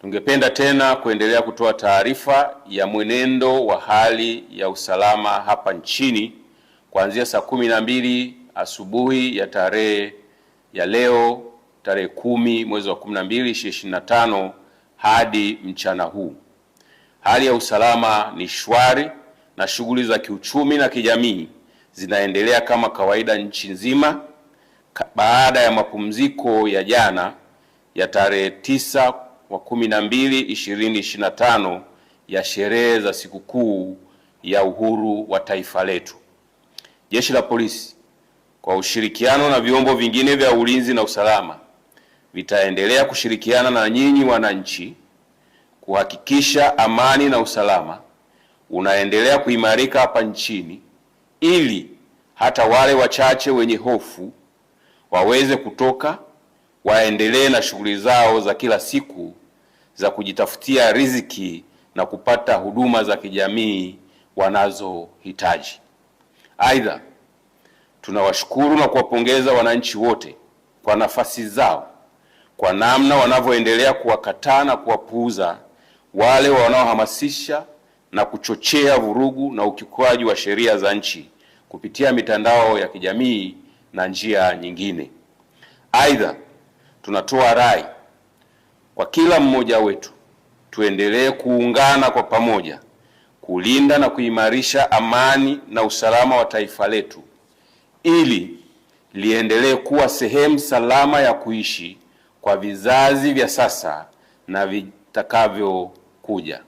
Tungependa tena kuendelea kutoa taarifa ya mwenendo wa hali ya usalama hapa nchini kuanzia saa 12 asubuhi ya tarehe ya leo tarehe 10 mwezi wa 12 2025 hadi mchana huu. Hali ya usalama ni shwari na shughuli za kiuchumi na kijamii zinaendelea kama kawaida nchi nzima baada ya mapumziko ya jana ya tarehe 9 wa 12 2025 ya sherehe za sikukuu ya uhuru wa taifa letu. Jeshi la Polisi kwa ushirikiano na vyombo vingine vya ulinzi na usalama vitaendelea kushirikiana na nyinyi wananchi kuhakikisha amani na usalama unaendelea kuimarika hapa nchini, ili hata wale wachache wenye hofu waweze kutoka waendelee na shughuli zao za kila siku za kujitafutia riziki na kupata huduma za kijamii wanazohitaji. Aidha, tunawashukuru na kuwapongeza wananchi wote kwa nafasi zao, kwa namna wanavyoendelea kuwakataa na kuwapuuza wale wanaohamasisha na kuchochea vurugu na ukiukwaji wa sheria za nchi kupitia mitandao ya kijamii na njia nyingine. Aidha, tunatoa rai kwa kila mmoja wetu tuendelee kuungana kwa pamoja kulinda na kuimarisha amani na usalama wa taifa letu ili liendelee kuwa sehemu salama ya kuishi kwa vizazi vya sasa na vitakavyokuja.